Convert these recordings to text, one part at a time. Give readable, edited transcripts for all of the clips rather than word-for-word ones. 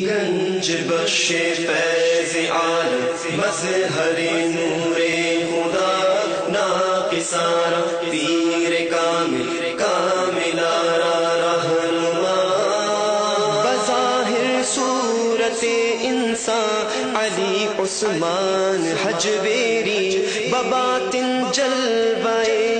گنج بخش فیض عالم مظہر نور خدا ناقصارا پیر کامل رہنما بظاہر صورت انسان علی عثمان حجویری بباطن جلوہ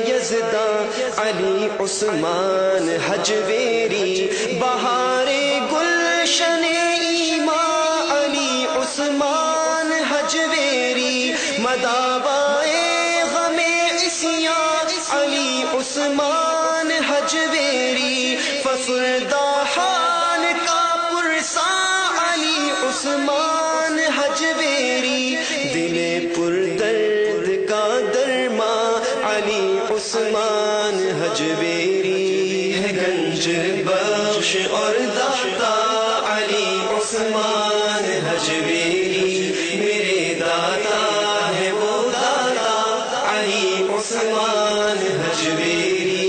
یزداں علی عثمان حجویری بہار گلشن ایمان علی عثمان حجویری مداوائے غم عصیان علی عثمان حجویری فسردہ حال کا پرساں علی عثمان حجویری دل پر درد کا درماں علی عثمان حجویری ہے گنج بخش اور داتا علی عثمان حجویری میرے داتا ہے وہ داتا علی عثمان حجویری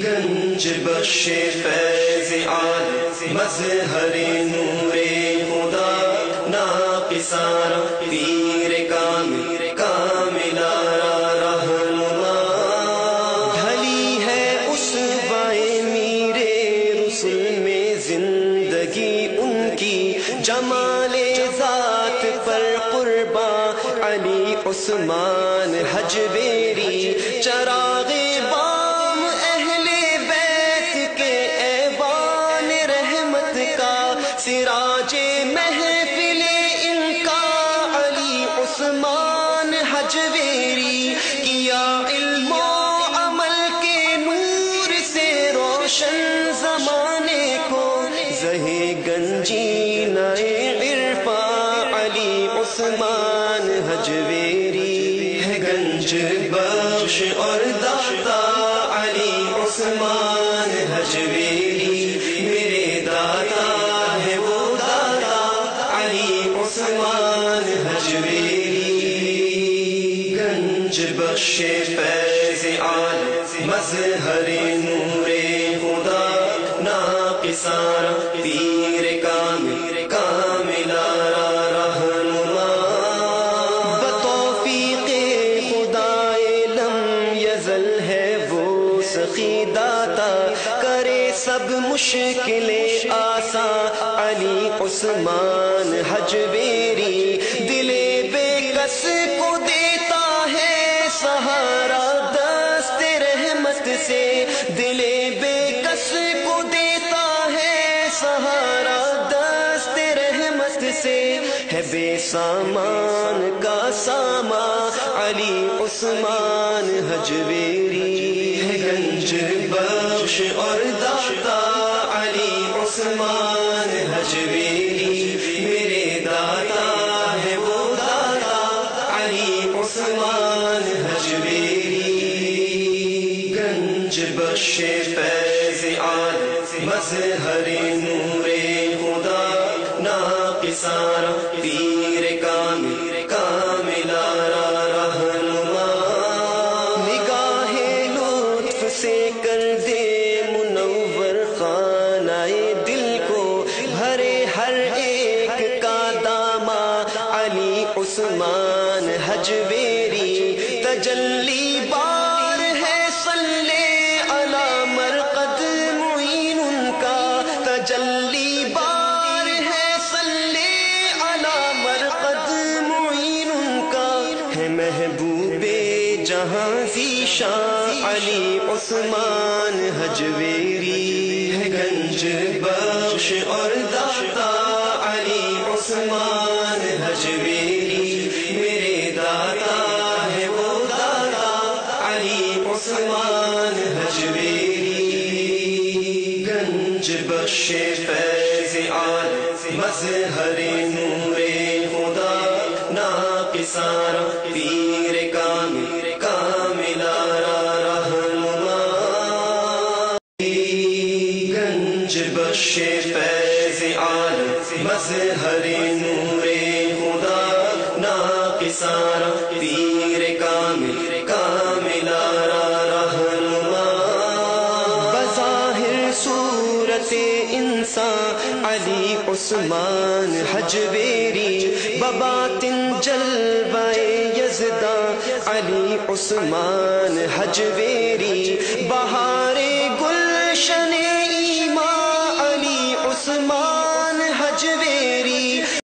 گنج بخش فیض عالم مظہر نور خدا ناقصارا پیر کامل رہنما ڈھلی ہے اسوۂ میرے رسل میں زندگی ان کی جمال ذات پر قرباں علی عثمان حجویری چراغ بام اہل بیت کے ایوان رحمت کا سراج محفل ان کا علی عثمان حجویری کیا علم و عمل کے نور سے روشن زمانے کو زہے گنجینہ عرفان علی عثمان حجویری ہے گنج بخش اور داتا علی عثمان حجویری میرے داتا ہے وہ داتا علی عثمان حجویری گنج بخش فیض عالم مظہر نور خدا ناقصارا پیر کامل رہنما بتوفیق خدائے لم یزل ہے وہ سخی داتا کرے سب مشکلیں آسان علی عثمان حجویری دل بے کس کو دیتا ہے سہارا دست رحمت سے دل بے کس کو دیتا ہے سہارا دست رحمت سے ہے بے سامان کا سامان علی عثمان حجویری ہے گنج بخش اور داتا علی عثمان حجویری میرے داتا ہے وہ داتا علی عثمان حجویری گنج بخش فیض عالم مظہر نور خدا ناقصارا پیر کامل رہنما نگاہ لطف سے کر دے منور خانہ دل کو بھرے ہر ایک کا داماں علی عثمان حجویری تجلی بار ہے صلی علی مرقد معین ان کا تجلی بار ہے صلی علی مرقد معین ان کا ہے محبوب جہاں ذیشان علی عثمان حجویری ہے گنج بخش اور داتا علی عثمان حجویری میرے داتا ہے وہ داتا علی عثمان حجویری گنج بخش فیض عالم مظہر نور خدا ناقصارا پیر کامل رہنما گنج بخش فیض عالم مظہر نور خدا ناقصارا پیر کامل رہنما بظاہر صورت انسان علی عثمان حجویری بباطن جلوائے یزداں علی عثمان حجویری بہار